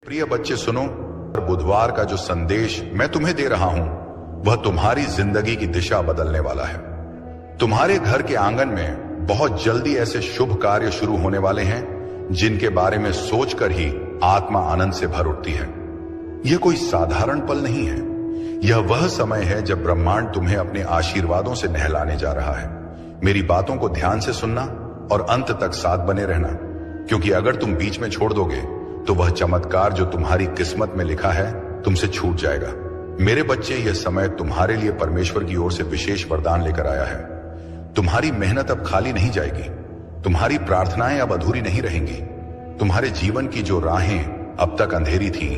प्रिय बच्चे सुनो, बुधवार का जो संदेश मैं तुम्हें दे रहा हूं वह तुम्हारी जिंदगी की दिशा बदलने वाला है। तुम्हारे घर के आंगन में बहुत जल्दी ऐसे शुभ कार्य शुरू होने वाले हैं जिनके बारे में सोचकर ही आत्मा आनंद से भर उठती है। यह कोई साधारण पल नहीं है, यह वह समय है जब ब्रह्मांड तुम्हें अपने आशीर्वादों से नहलाने जा रहा है। मेरी बातों को ध्यान से सुनना और अंत तक साथ बने रहना, क्योंकि अगर तुम बीच में छोड़ दोगे तो वह चमत्कार जो तुम्हारी किस्मत में लिखा है तुमसे छूट जाएगा। मेरे बच्चे, यह समय तुम्हारे लिए परमेश्वर की ओर से विशेष वरदान लेकर आया है। तुम्हारी मेहनत अब खाली नहीं जाएगी, तुम्हारी प्रार्थनाएं अब अधूरी नहीं रहेंगी। तुम्हारे जीवन की जो राहें अब तक अंधेरी थीं,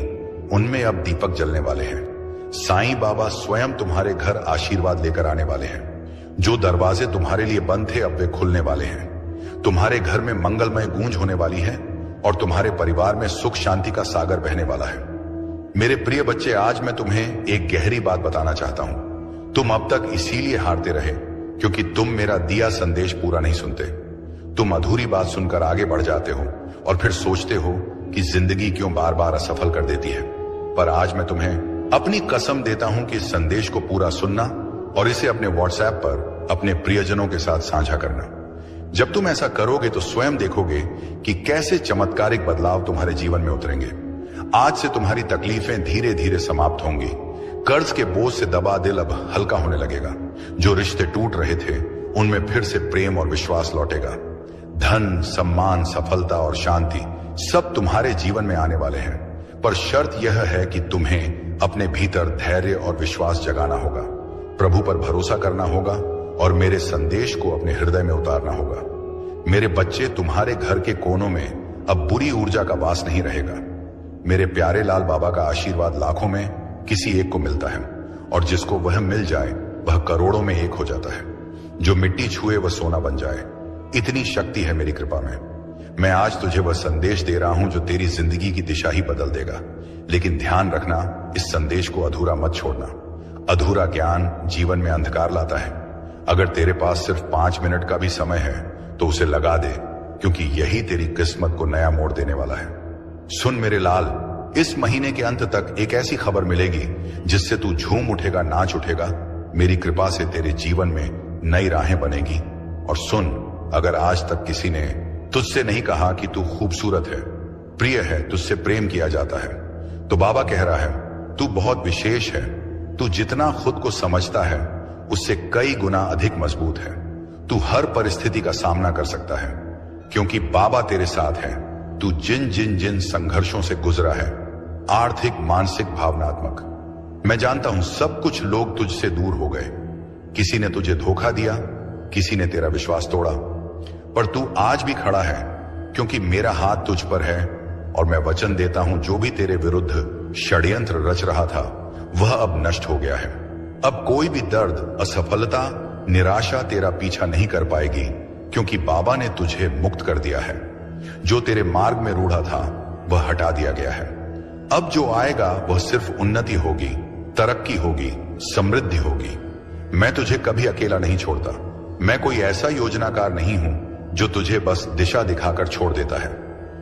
उनमें अब दीपक जलने वाले हैं। साईं बाबा स्वयं तुम्हारे घर आशीर्वाद लेकर आने वाले हैं। जो दरवाजे तुम्हारे लिए बंद थे अब वे खुलने वाले हैं। तुम्हारे घर में मंगलमय गूंज होने वाली है और तुम्हारे परिवार में सुख शांति का सागर बहने वाला है। मेरे प्रिय बच्चे, आज मैं तुम्हें एक गहरी बात बताना चाहता हूं। तुम अब तक इसीलिए हारते रहे क्योंकि तुम मेरा दिया संदेश पूरा नहीं सुनते। तुम अधूरी बात सुनकर आगे बढ़ जाते हो और फिर सोचते हो कि जिंदगी क्यों बार बार असफल कर देती है। पर आज मैं तुम्हें अपनी कसम देता हूं कि इस संदेश को पूरा सुनना और इसे अपने व्हाट्सएप पर अपने प्रियजनों के साथ साझा करना। जब तुम ऐसा करोगे तो स्वयं देखोगे कि कैसे चमत्कारिक बदलाव तुम्हारे जीवन में उतरेंगे। आज से तुम्हारी तकलीफें धीरे धीरे समाप्त होंगी। कर्ज के बोझ से दबा दिल अब हल्का होने लगेगा। जो रिश्ते टूट रहे थे उनमें फिर से प्रेम और विश्वास लौटेगा। धन, सम्मान, सफलता और शांति सब तुम्हारे जीवन में आने वाले हैं। पर शर्त यह है कि तुम्हें अपने भीतर धैर्य और विश्वास जगाना होगा, प्रभु पर भरोसा करना होगा और मेरे संदेश को अपने हृदय में उतारना होगा। मेरे बच्चे, तुम्हारे घर के कोनों में अब बुरी ऊर्जा का वास नहीं रहेगा। मेरे प्यारे लाल बाबा का आशीर्वाद लाखों में किसी एक को मिलता है और जिसको वह मिल जाए वह करोड़ों में एक हो जाता है। जो मिट्टी छुए वह सोना बन जाए, इतनी शक्ति है मेरी कृपा में। मैं आज तुझे वह संदेश दे रहा हूं जो तेरी जिंदगी की दिशा ही बदल देगा। लेकिन ध्यान रखना, इस संदेश को अधूरा मत छोड़ना। अधूरा ज्ञान जीवन में अंधकार लाता है। अगर तेरे पास सिर्फ 5 मिनट का भी समय है तो उसे लगा दे, क्योंकि यही तेरी किस्मत को नया मोड़ देने वाला है। सुन मेरे लाल, इस महीने के अंत तक एक ऐसी खबर मिलेगी जिससे तू झूम उठेगा, नाच उठेगा। मेरी कृपा से तेरे जीवन में नई राहें बनेगी। और सुन, अगर आज तक किसी ने तुझसे नहीं कहा कि तू खूबसूरत है, प्रिय है, तुझसे प्रेम किया जाता है, तो बाबा कह रहा है तू बहुत विशेष है। तू जितना खुद को समझता है उससे कई गुना अधिक मजबूत है। तू हर परिस्थिति का सामना कर सकता है क्योंकि बाबा तेरे साथ है। तू जिन जिन जिन संघर्षों से गुजरा है, आर्थिक, मानसिक, भावनात्मक, मैं जानता हूं सब कुछ लोग तुझसे दूर हो गए। किसी ने तुझे धोखा दिया, किसी ने तेरा विश्वास तोड़ा, पर तू आज भी खड़ा है क्योंकि मेरा हाथ तुझ पर है और मैं वचन देता हूं जो भी तेरे विरुद्ध षड्यंत्र रच रहा था वह अब नष्ट हो गया है। अब कोई भी दर्द, असफलता, निराशा तेरा पीछा नहीं कर पाएगी क्योंकि बाबा ने तुझे मुक्त कर दिया है। जो तेरे मार्ग में रूढ़ा था वह हटा दिया गया है। अब जो आएगा वह सिर्फ उन्नति होगी, तरक्की होगी, समृद्धि होगी। मैं तुझे कभी अकेला नहीं छोड़ता। मैं कोई ऐसा योजनाकार नहीं हूं जो तुझे बस दिशा दिखाकर छोड़ देता है।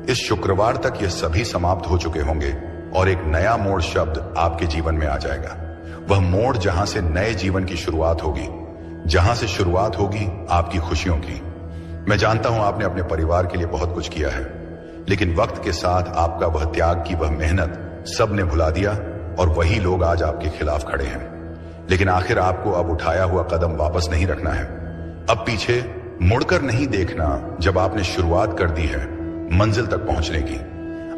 इस शुक्रवार तक यह सभी समाप्त हो चुके होंगे और एक नया मोड़ शब्द आपके जीवन में आ जाएगा। वह मोड़ जहां से नए जीवन की शुरुआत होगी, जहां से शुरुआत होगी आपकी खुशियों की। मैं जानता हूं आपने अपने परिवार के लिए बहुत कुछ किया है, लेकिन वक्त के साथ आपका वह त्याग की वह मेहनत सब ने भुला दिया और वही लोग आज आपके खिलाफ खड़े हैं। लेकिन आखिर आपको अब उठाया हुआ कदम वापस नहीं रखना है। अब पीछे मुड़कर नहीं देखना। जब आपने शुरुआत कर दी है मंजिल तक पहुंचने की,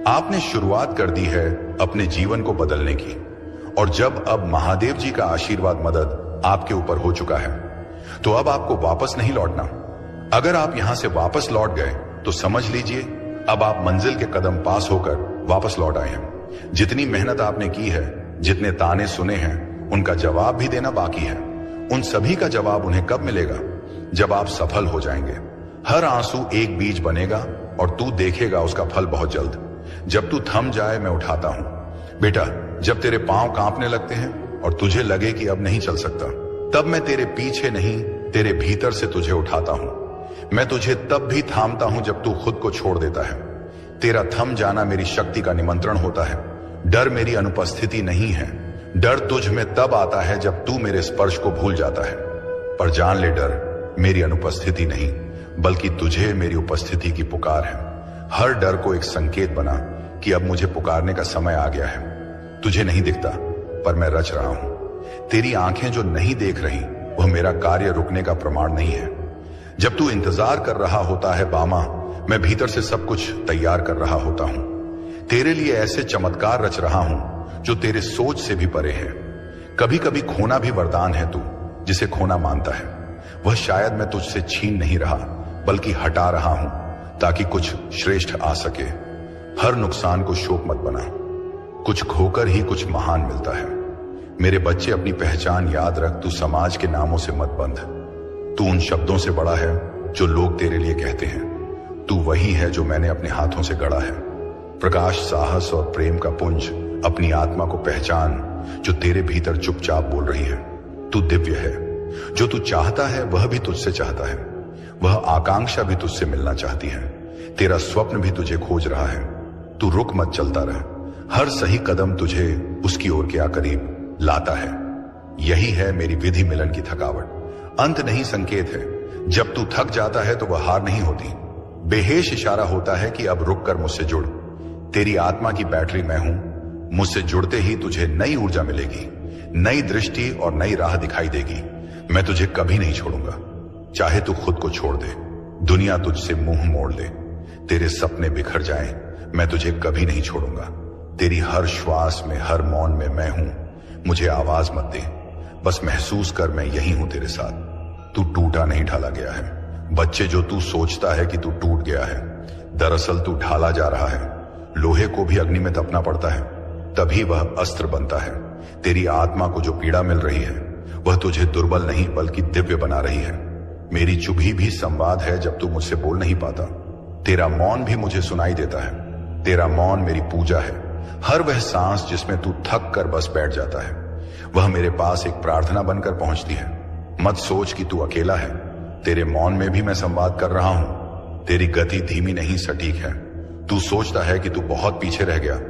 आपने शुरुआत कर दी है अपने जीवन को बदलने की, और जब अब महादेव जी का आशीर्वाद, मदद आपके ऊपर हो चुका है, तो अब आपको वापस नहीं लौटना। अगर आप यहां से वापस लौट गए तो समझ लीजिए अब आप मंजिल के कदम पास होकर वापस लौट आए हैं। जितनी मेहनत आपने की है, जितने ताने सुने हैं, उनका जवाब भी देना बाकी है। उन सभी का जवाब उन्हें कब मिलेगा? जब आप सफल हो जाएंगे। हर आंसू एक बीज बनेगा और तू देखेगा उसका फल बहुत जल्द। जब तू थम जाए मैं उठाता हूं। बेटा, जब तेरे पांव कांपने लगते हैं और तुझे लगे कि अब नहीं चल सकता, तब मैं तेरे पीछे नहीं, तेरे भीतर से तुझे उठाता हूं। मैं तुझे तब भी थामता हूं जब तू खुद को छोड़ देता है। तेरा थम जाना मेरी शक्ति का निमंत्रण होता है। डर मेरी अनुपस्थिति नहीं है। डर तुझ में तब आता है जब तू मेरे स्पर्श को भूल जाता है। पर जान ले, डर मेरी अनुपस्थिति नहीं बल्कि तुझे मेरी उपस्थिति की पुकार है। हर डर को एक संकेत बना कि अब मुझे पुकारने का समय आ गया है। तुझे नहीं दिखता पर मैं रच रहा हूं। तेरी आंखें जो नहीं देख रही वह मेरा कार्य रुकने का प्रमाण नहीं है। जब तू इंतजार कर रहा होता है बामा, मैं भीतर से सब कुछ तैयार कर रहा होता हूं। तेरे लिए ऐसे चमत्कार रच रहा हूं जो तेरे सोच से भी परे है। कभी कभी खोना भी वरदान है। तू जिसे खोना मानता है वह शायद मैं तुझसे छीन नहीं रहा बल्कि हटा रहा हूं ताकि कुछ श्रेष्ठ आ सके। हर नुकसान को शोक मत बना। कुछ खोकर ही कुछ महान मिलता है। मेरे बच्चे, अपनी पहचान याद रख। तू समाज के नामों से मत बंध। तू उन शब्दों से बड़ा है जो लोग तेरे लिए कहते हैं। तू वही है जो मैंने अपने हाथों से गढ़ा है। प्रकाश, साहस और प्रेम का पुंज, अपनी आत्मा को पहचान जो तेरे भीतर चुपचाप बोल रही है। तू दिव्य है। जो तू चाहता है वह भी तुझसे चाहता है। वह आकांक्षा भी तुझसे मिलना चाहती है। तेरा स्वप्न भी तुझे खोज रहा है। तू रुक मत, चलता रह। हर सही कदम तुझे उसकी ओर के करीब लाता है। यही है मेरी विधि मिलन की थकावट। अंत नहीं, संकेत है। जब तू थक जाता है तो वह हार नहीं होती, बेहेश इशारा होता है कि अब रुक कर मुझसे जुड़। तेरी आत्मा की बैटरी मैं हूं। मुझसे जुड़ते ही तुझे नई ऊर्जा मिलेगी, नई दृष्टि और नई राह दिखाई देगी। मैं तुझे कभी नहीं छोड़ूंगा। चाहे तू खुद को छोड़ दे, दुनिया तुझसे मुंह मोड़ ले, तेरे सपने बिखर जाएं, मैं तुझे कभी नहीं छोड़ूंगा। तेरी हर श्वास में, हर मौन में मैं हूं। मुझे आवाज मत दे, बस महसूस कर मैं यही हूं तेरे साथ। तू टूटा नहीं, ढाला गया है। बच्चे, जो तू सोचता है कि तू टूट गया है, दरअसल तू ढाला जा रहा है। लोहे को भी अग्नि में तपना पड़ता है, तभी वह अस्त्र बनता है। तेरी आत्मा को जो पीड़ा मिल रही है वह तुझे दुर्बल नहीं बल्कि दिव्य बना रही है। मेरी चुभी भी संवाद है जब तू मुझसे बोल नहीं पाता। तेरा मौन भी मुझे सुनाई देता है। तेरा मौन मेरी पूजा है। हर वह सांस जिसमें तू थक कर बस बैठ जाता है वह मेरे पास एक प्रार्थना बनकर पहुंचती है। मत सोच कि तू अकेला है। तेरे मौन में भी मैं संवाद कर रहा हूं। तेरी गति धीमी नहीं, सटीक है। तू सोचता है कि तू बहुत पीछे रह गया,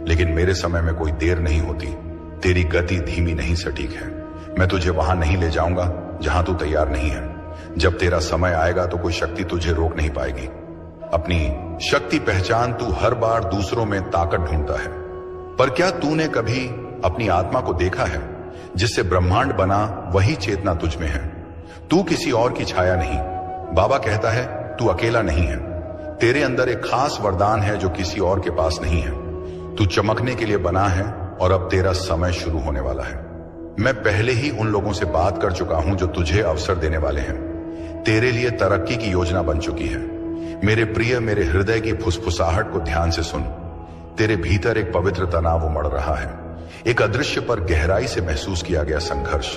लेकिन मेरे समय में कोई देर नहीं होती। तेरी गति धीमी नहीं, सटीक है। मैं तुझे वहां नहीं ले जाऊंगा जहां तू तैयार नहीं है। जब तेरा समय आएगा तो कोई शक्ति तुझे रोक नहीं पाएगी। अपनी शक्ति पहचान। तू हर बार दूसरों में ताकत ढूंढता है, पर क्या तूने कभी अपनी आत्मा को देखा है? जिससे ब्रह्मांड बना वही चेतना तुझ में है। तू किसी और की छाया नहीं। बाबा कहता है तू अकेला नहीं है। तेरे अंदर एक खास वरदान है जो किसी और के पास नहीं है। तू चमकने के लिए बना है और अब तेरा समय शुरू होने वाला है। मैं पहले ही उन लोगों से बात कर चुका हूं जो तुझे अवसर देने वाले हैं। तेरे लिए तरक्की की योजना बन चुकी है। मेरे प्रिय, मेरे हृदय की फुसफुसाहट को ध्यान से सुन। तेरे भीतर एक पवित्र तनाव उमड़ रहा है, एक अदृश्य पर गहराई से महसूस किया गया संघर्ष।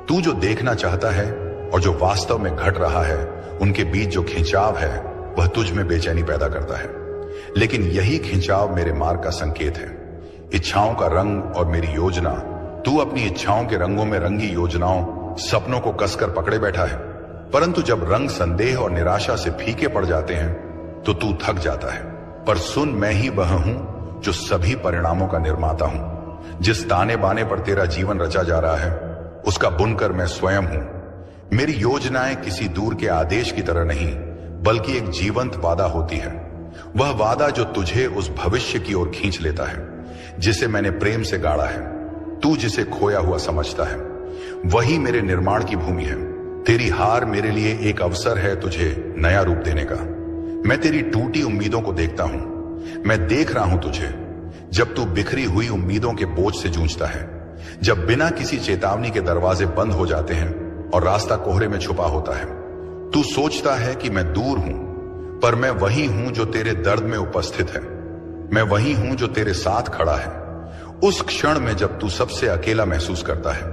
तू जो देखना चाहता है और जो वास्तव में घट रहा है, उनके बीच जो खिंचाव है वह तुझ में बेचैनी पैदा करता है। लेकिन यही खिंचाव मेरे मार्ग का संकेत है। इच्छाओं का रंग और मेरी योजना। तू अपनी इच्छाओं के रंगों में रंगी योजनाओं, सपनों को कसकर पकड़े बैठा है, परंतु जब रंग संदेह और निराशा से फीके पड़ जाते हैं तो तू थक जाता है। पर सुन, मैं ही वह हूं जो सभी परिणामों का निर्माता हूं। जिस ताने बाने पर तेरा जीवन रचा जा रहा है उसका बुनकर मैं स्वयं हूं। मेरी योजनाएं किसी दूर के आदेश की तरह नहीं बल्कि एक जीवंत वादा होती है। वह वादा जो तुझे उस भविष्य की ओर खींच लेता है जिसे मैंने प्रेम से गाड़ा है। तू जिसे खोया हुआ समझता है वही मेरे निर्माण की भूमि है। तेरी हार मेरे लिए एक अवसर है तुझे नया रूप देने का। मैं तेरी टूटी उम्मीदों को देखता हूं। मैं देख रहा हूं तुझे जब तू बिखरी हुई उम्मीदों के बोझ से जूझता है, जब बिना किसी चेतावनी के दरवाजे बंद हो जाते हैं और रास्ता कोहरे में छुपा होता है। तू सोचता है कि मैं दूर हूं, पर मैं वही हूं जो तेरे दर्द में उपस्थित है। मैं वही हूं जो तेरे साथ खड़ा है उस क्षण में जब तू सबसे अकेला महसूस करता है।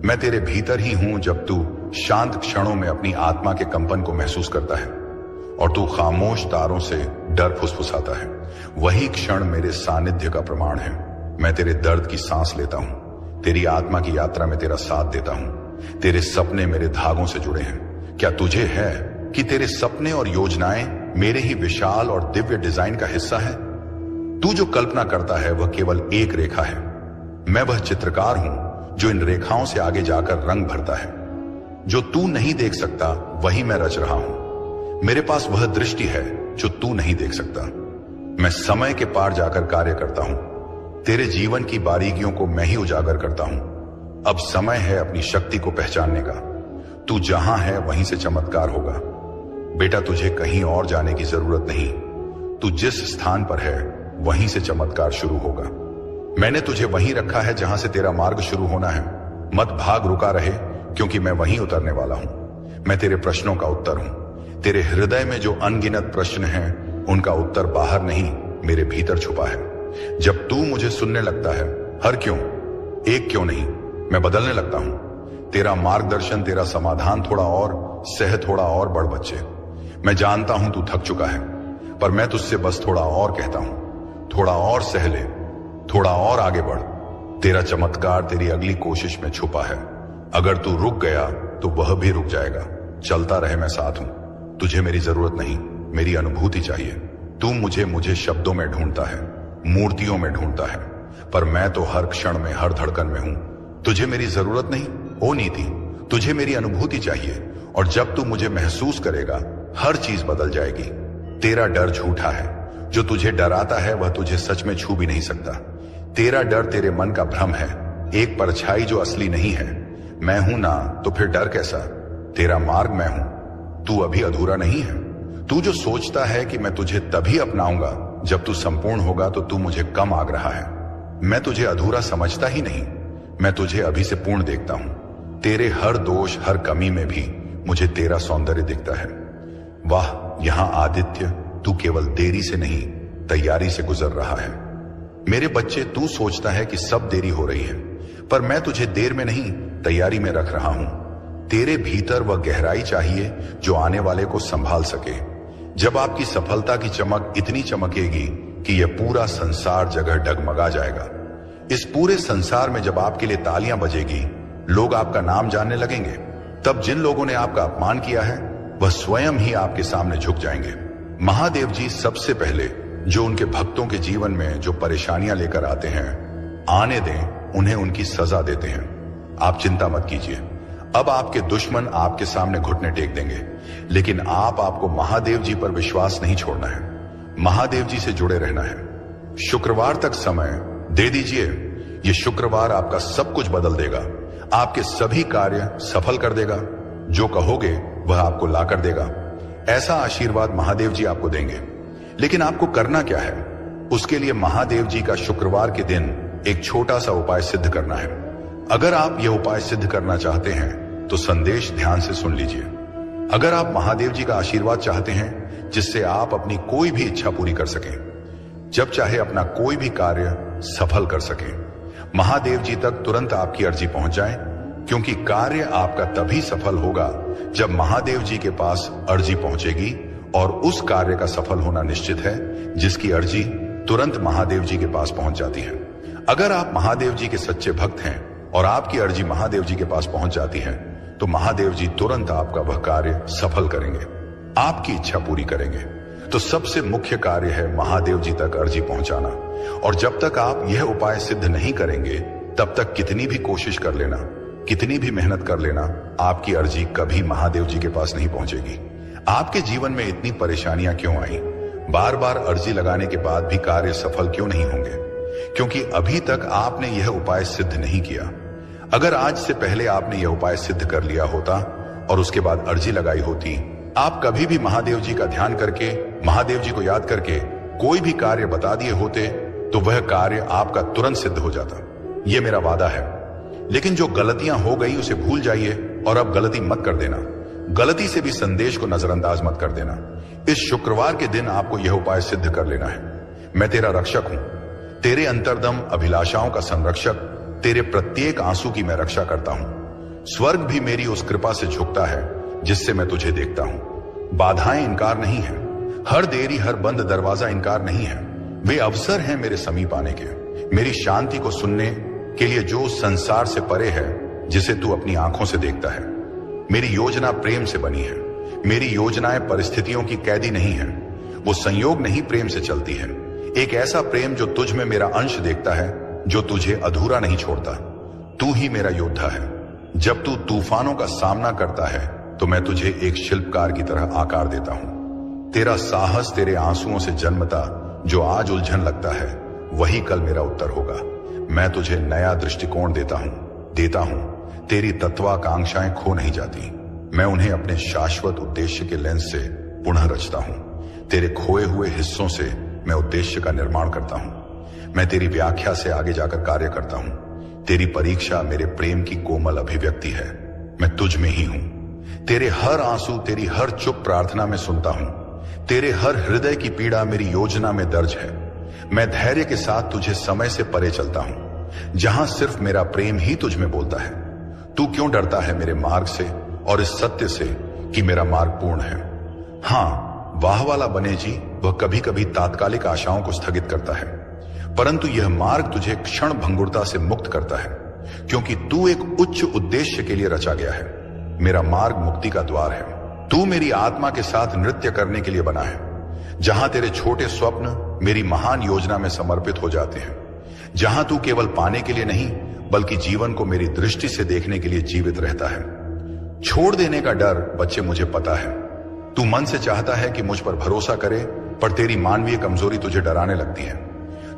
मैं तेरे भीतर ही हूं जब तू शांत क्षणों में अपनी आत्मा के कंपन को महसूस करता है और तू खामोश तारों से डर फुसफुसाता है। वही क्षण मेरे सानिध्य का प्रमाण है। मैं तेरे दर्द की सांस लेता हूं, तेरी आत्मा की यात्रा में तेरा साथ देता हूं। तेरे सपने मेरे धागों से जुड़े हैं। क्या तुझे है कि तेरे सपने और योजनाएं मेरे ही विशाल और दिव्य डिजाइन का हिस्सा है? तू जो कल्पना करता है वह केवल एक रेखा है। मैं वह चित्रकार हूं जो इन रेखाओं से आगे जाकर रंग भरता है। जो तू नहीं देख सकता वही मैं रच रहा हूं। मेरे पास वह दृष्टि है जो तू नहीं देख सकता। मैं समय के पार जाकर कार्य करता हूं। तेरे जीवन की बारीकियों को मैं ही उजागर करता हूं। अब समय है अपनी शक्ति को पहचानने का। तू जहां है वहीं से चमत्कार होगा। बेटा, तुझे कहीं और जाने की जरूरत नहीं। तू जिस स्थान पर है वहीं से चमत्कार शुरू होगा। मैंने तुझे वहीं रखा है जहां से तेरा मार्ग शुरू होना है। मत भाग, रुका रहे, क्योंकि मैं वहीं उतरने वाला हूं। मैं तेरे प्रश्नों का उत्तर हूं। तेरे हृदय में जो अनगिनत प्रश्न हैं, उनका उत्तर बाहर नहीं, मेरे भीतर छुपा है। जब तू मुझे सुनने लगता है, हर क्यों, एक क्यों नहीं, मैं बदलने लगता हूं। तेरा मार्गदर्शन, तेरा समाधान थोड़ा और सह, थोड़ा और बढ़ बच्चे। मैं जानता हूं तू थक चुका है, पर मैं तुझसे बस थोड़ा और कहता हूं। थोड़ा और सह ले, थोड़ा और आगे बढ़। तेरा चमत्कार तेरी अगली कोशिश में छुपा है। अगर तू रुक गया तो वह भी रुक जाएगा। चलता रहे, मैं साथ हूं। तुझे मेरी जरूरत नहीं, मेरी अनुभूति चाहिए। तू मुझे शब्दों में ढूंढता है, मूर्तियों में ढूंढता है, पर मैं तो हर क्षण में, हर धड़कन में हूं। तुझे मेरी जरूरत नहीं, ओ नीति, तुझे मेरी अनुभूति चाहिए। और जब तू मुझे महसूस करेगा, हर चीज बदल जाएगी। तेरा डर झूठा है। जो तुझे डराता है वह तुझे सच में छू भी नहीं सकता। तेरा डर तेरे मन का भ्रम है, एक परछाई जो असली नहीं है। मैं हूं ना, तो फिर डर कैसा? तेरा मार्ग मैं हूं, तू अभी अधूरा नहीं है। तू जो सोचता है कि मैं तुझे तभी अपनाऊंगा जब तू संपूर्ण होगा, तो तू मुझे कम आग रहा है। मैं तुझे अधूरा समझता ही नहीं, मैं तुझे अभी से पूर्ण देखता हूं। तेरे हर दोष, हर कमी में भी मुझे तेरा सौंदर्य दिखता है। वाह, यहां आदित्य, तू केवल देरी से नहीं, तैयारी से गुजर रहा है। मेरे बच्चे, तू सोचता है कि सब देरी हो रही है, पर मैं तुझे देर में नहीं, तैयारी में रख रहा हूं। तेरे भीतर वह गहराई चाहिए जो आने वाले को संभाल सके। जब आपकी सफलता की चमक इतनी चमकेगी कि यह पूरा संसार जगह डगमगा जाएगा। इस पूरे संसार में जब आपके लिए तालियां बजेगी, लोग आपका नाम जानने लगेंगे, तब जिन लोगों ने आपका अपमान किया है वह स्वयं ही आपके सामने झुक जाएंगे। महादेव जी सबसे पहले जो उनके भक्तों के जीवन में जो परेशानियां लेकर आते हैं, आने दें, उन्हें उनकी सजा देते हैं। आप चिंता मत कीजिए। अब आपके दुश्मन आपके सामने घुटने टेक देंगे, लेकिन आपको महादेव जी पर विश्वास नहीं छोड़ना है। महादेव जी से जुड़े रहना है। शुक्रवार तक समय दे दीजिए। यह शुक्रवार आपका सब कुछ बदल देगा, आपके सभी कार्य सफल कर देगा। जो कहोगे वह आपको ला कर देगा। ऐसा आशीर्वाद महादेव जी आपको देंगे। लेकिन आपको करना क्या है? उसके लिए महादेव जी का शुक्रवार के दिन एक छोटा सा उपाय सिद्ध करना है। अगर आप यह उपाय सिद्ध करना चाहते हैं तो संदेश ध्यान से सुन लीजिए। अगर आप महादेव जी का आशीर्वाद चाहते हैं जिससे आप अपनी कोई भी इच्छा पूरी कर सकें, जब चाहे अपना कोई भी कार्य सफल कर सकें, महादेव जी तक तुरंत आपकी अर्जी पहुंच जाए, क्योंकि कार्य आपका तभी सफल होगा जब महादेव जी के पास अर्जी पहुंचेगी। और उस कार्य का सफल होना निश्चित है जिसकी अर्जी तुरंत महादेव जी के पास पहुंच जाती है। अगर आप महादेव जी के सच्चे भक्त हैं और आपकी अर्जी महादेव जी के पास पहुंच जाती है, तो महादेव जी तुरंत आपका वह कार्य सफल करेंगे, आपकी इच्छा पूरी करेंगे। तो सबसे मुख्य कार्य है महादेव जी तक अर्जी पहुंचाना। और जब तक आप यह उपाय सिद्ध नहीं करेंगे, तब तक कितनी भी कोशिश कर लेना, कितनी भी मेहनत कर लेना, आपकी अर्जी कभी महादेव जी के पास नहीं पहुंचेगी। आपके जीवन में इतनी परेशानियां क्यों आई? बार बार अर्जी लगाने के बाद भी कार्य सफल क्यों नहीं होंगे? क्योंकि अभी तक आपने यह उपाय सिद्ध नहीं किया। अगर आज से पहले आपने यह उपाय सिद्ध कर लिया होता और उसके बाद अर्जी लगाई होती, आप कभी भी महादेव जी का ध्यान करके, महादेव जी को याद करके कोई भी कार्य बता दिए होते, तो वह कार्य आपका तुरंत सिद्ध हो जाता। यह मेरा वादा है। लेकिन जो गलतियां हो गई उसे भूल जाइए और अब गलती मत कर देना। गलती से भी संदेश को नजरअंदाज मत कर देना। इस शुक्रवार के दिन आपको यह उपाय सिद्ध कर लेना है। मैं तेरा रक्षक हूं, तेरे अंतर्दम अभिलाषाओं का संरक्षक, तेरे प्रत्येक आंसू की मैं रक्षा करता हूं। स्वर्ग भी मेरी उस कृपा से झुकता है जिससे मैं तुझे देखता हूं। बाधाएं इनकार नहीं है, हर देरी, हर बंद दरवाजा इनकार नहीं है। वे अवसर हैं मेरे समीप आने के, मेरी शांति को सुनने के लिए जो संसार से परे है, जिसे तू अपनी आंखों से देखता है। मेरी योजना प्रेम से बनी है। मेरी योजनाएं परिस्थितियों की कैदी नहीं है। वो संयोग नहीं प्रेम से चलती है, एक ऐसा प्रेम जो तुझ में मेरा अंश देखता है, जो तुझे अधूरा नहीं छोड़ता। तू ही मेरा योद्धा है। जब तू तूफानों का सामना करता है तो मैं तुझे एक शिल्पकार की तरह आकार देता हूं। तेरा साहस तेरे आंसुओं से जन्मता जो आज उलझन लगता है, वही कल मेरा उत्तर होगा। मैं तुझे नया दृष्टिकोण देता हूं। तेरी तत्वाकांक्षाएं खो नहीं जाती, मैं उन्हें अपने शाश्वत उद्देश्य के लेंस से पुनः रचता हूं। तेरे खोए हुए हिस्सों से मैं उद्देश्य का निर्माण करता हूं। मैं तेरी व्याख्या से आगे जाकर कार्य करता हूं। तेरी परीक्षा मेरे प्रेम की कोमल अभिव्यक्ति है। मैं तुझ में ही हूं। तेरे हर आंसू, तेरी हर चुप प्रार्थना में सुनता हूं। तेरे हर हृदय की पीड़ा मेरी योजना में दर्ज है। मैं धैर्य के साथ तुझे समय से परे चलता हूं, जहां सिर्फ मेरा प्रेम ही तुझ में बोलता है। तू क्यों डरता है मेरे मार्ग से और इस सत्य से कि मेरा मार्ग पूर्ण है? हां, वाह वाला बने जी, वह कभी कभी तात्कालिक आशाओं को स्थगित करता है, परंतु यह मार्ग तुझे क्षण भंगुरता से मुक्त करता है, क्योंकि तू एक उच्च उद्देश्य के लिए रचा गया है। मेरा मार्ग मुक्ति का द्वार है। तू मेरी आत्मा के साथ नृत्य करने के लिए बना है, जहां तेरे छोटे स्वप्न मेरी महान योजना में समर्पित हो जाते हैं, जहां तू केवल पाने के लिए नहीं बल्कि जीवन को मेरी दृष्टि से देखने के लिए जीवित रहता है। छोड़ देने का डर, बच्चे, मुझे पता है। तू मन से चाहता है कि मुझ पर भरोसा करे, पर तेरी मानवीय कमजोरी तुझे डराने लगती है।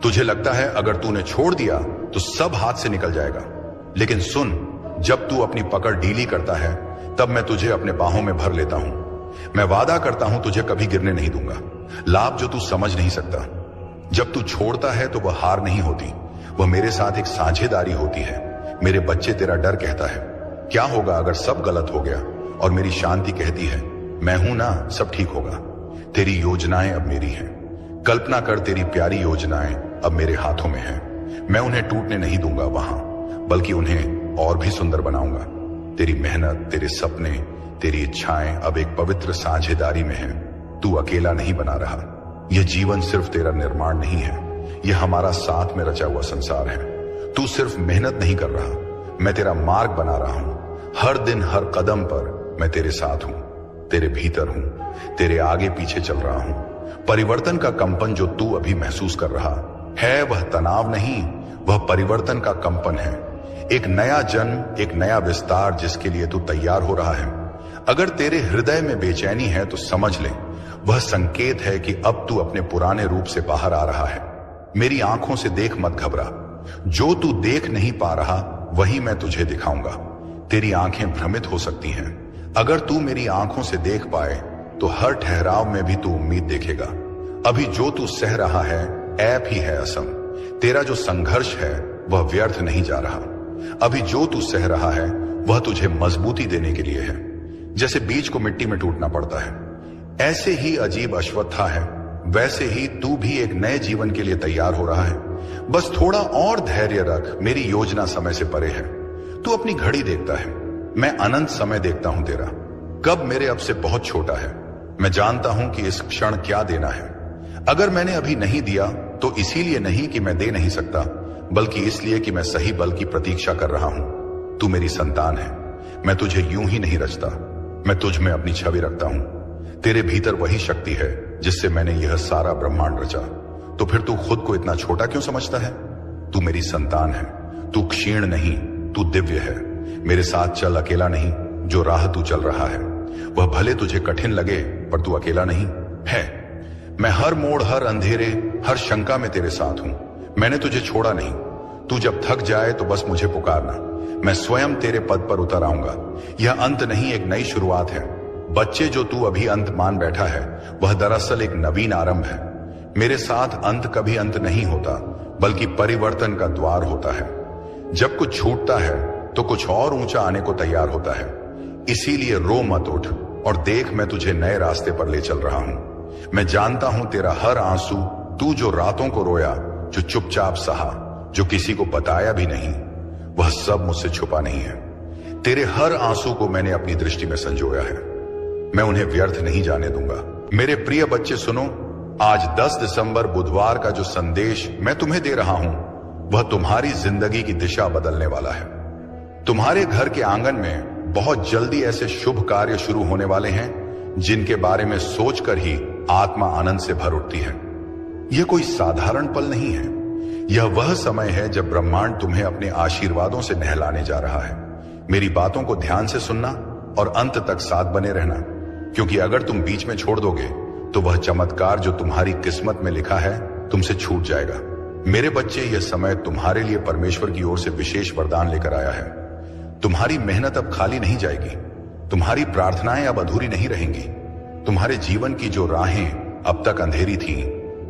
तुझे लगता है अगर तूने छोड़ दिया तो सब हाथ से निकल जाएगा। लेकिन सुन, जब तू अपनी पकड़ ढीली करता है तब मैं तुझे अपने बाहों में भर लेता हूं। मैं वादा करता हूं तुझे कभी गिरने नहीं दूंगा, लाभ जो तू समझ नहीं सकता। जब तू छोड़ता है तो वह हार नहीं होती, वह मेरे साथ एक साझेदारी होती है। मेरे बच्चे, तेरा डर कहता है क्या होगा अगर सब गलत हो गया, और मेरी शांति कहती है मैं हूं ना, सब ठीक होगा। तेरी योजनाएं अब मेरी हैं। कल्पना कर, तेरी प्यारी योजनाएं अब मेरे हाथों में हैं। मैं उन्हें टूटने नहीं दूंगा वहां, बल्कि उन्हें और भी सुंदर बनाऊंगा। तेरी मेहनत, तेरे सपने, तेरी इच्छाएं अब एक पवित्र साझेदारी में हैं। तू अकेला नहीं बना रहा। यह जीवन सिर्फ तेरा निर्माण नहीं है, यह हमारा साथ में रचा हुआ संसार है। तू सिर्फ मेहनत नहीं कर रहा, मैं तेरा मार्ग बना रहा हूं। हर दिन, हर कदम पर मैं तेरे साथ हूं, तेरे भीतर हूं, तेरे आगे पीछे चल रहा हूं। परिवर्तन का कंपन जो तू अभी महसूस कर रहा है, वह तनाव नहीं, वह परिवर्तन का कंपन है। एक नया जन्म, एक नया विस्तार जिसके लिए तू तैयार हो रहा है। अगर तेरे हृदय में बेचैनी है तो समझ ले, वह संकेत है कि अब तू अपने पुराने रूप से बाहर आ रहा है। मेरी आंखों से देख, मत घबरा। जो तू देख नहीं पा रहा वही मैं तुझे दिखाऊंगा। तेरी आंखें भ्रमित हो सकती हैं, अगर तू मेरी आंखों से देख पाए तो हर ठहराव में भी तू उम्मीद देखेगा। अभी जो तू सह रहा है ऐप ही है असम। तेरा जो संघर्ष है वह व्यर्थ नहीं जा रहा। अभी जो तू सह रहा है वह तुझे मजबूती देने के लिए है। जैसे बीज को मिट्टी में टूटना पड़ता है, ऐसे ही अजीब अश्वत्था है, वैसे ही तू भी एक नए जीवन के लिए तैयार हो रहा है। बस थोड़ा और धैर्य रख, मेरी योजना समय से परे है। तू अपनी घड़ी देखता है, मैं अनंत समय देखता हूं तेरा। कब मेरे अब से बहुत छोटा है। मैं जानता हूं कि इस क्षण क्या देना है। अगर मैंने अभी नहीं दिया तो इसीलिए नहीं कि मैं दे नहीं सकता, बल्कि इसलिए कि मैं सही बल की प्रतीक्षा कर रहा हूं। तू मेरी संतान है, मैं तुझे यूं ही नहीं रचता, मैं तुझ में अपनी छवि रखता हूं। तेरे भीतर वही शक्ति है जिससे मैंने यह सारा ब्रह्मांड रचा। तो फिर तू खुद को इतना छोटा क्यों समझता है? तू मेरी संतान है, तू क्षीण नहीं, तू दिव्य है। मेरे साथ चल, अकेला नहीं। जो राह तू चल रहा है वह भले तुझे कठिन लगे, पर तू अकेला नहीं है। मैं हर मोड़, हर अंधेरे, हर शंका में तेरे साथ हूं। मैंने तुझे छोड़ा नहीं। तू जब थक जाए तो बस मुझे पुकारना, मैं स्वयं तेरे पद पर उतर आऊंगा। यह अंत नहीं, एक नई शुरुआत है। बच्चे, जो तू अभी अंत मान बैठा है वह दरअसल एक नवीन आरंभ है। मेरे साथ अंत कभी अंत नहीं होता, बल्कि परिवर्तन का द्वार होता है। जब कुछ छूटता है तो कुछ और ऊंचा आने को तैयार होता है। इसीलिए रो मत, उठ और देख, मैं तुझे नए रास्ते पर ले चल रहा हूं। मैं जानता हूं तेरा हर आंसू, तू जो रातों को रोया, जो चुपचाप सहा, जो किसी को बताया भी नहीं, वह सब मुझसे छुपा नहीं है। तेरे हर आंसू को मैंने अपनी दृष्टि में संजोया है। मैं उन्हें व्यर्थ नहीं जाने दूंगा। मेरे प्रिय बच्चे, सुनो, आज 10 दिसंबर बुधवार का जो संदेश मैं तुम्हें दे रहा हूं वह तुम्हारी जिंदगी की दिशा बदलने वाला है। तुम्हारे घर के आंगन में बहुत जल्दी ऐसे शुभ कार्य शुरू होने वाले हैं जिनके बारे में सोचकर ही आत्मा आनंद से भर उठती है। यह कोई साधारण पल नहीं है, यह वह समय है जब ब्रह्मांड तुम्हें अपने आशीर्वादों से नहलाने जा रहा है। मेरी बातों को ध्यान से सुनना और अंत तक साथ बने रहना, क्योंकि अगर तुम बीच में छोड़ दोगे तो वह चमत्कार जो तुम्हारी किस्मत में लिखा है तुमसे छूट जाएगा। मेरे बच्चे, यह समय तुम्हारे लिए परमेश्वर की ओर से विशेष वरदान लेकर आया है। तुम्हारी मेहनत अब खाली नहीं जाएगी, तुम्हारी प्रार्थनाएं अब अधूरी नहीं रहेंगी। तुम्हारे जीवन की जो राहें अब तक अंधेरी थीं,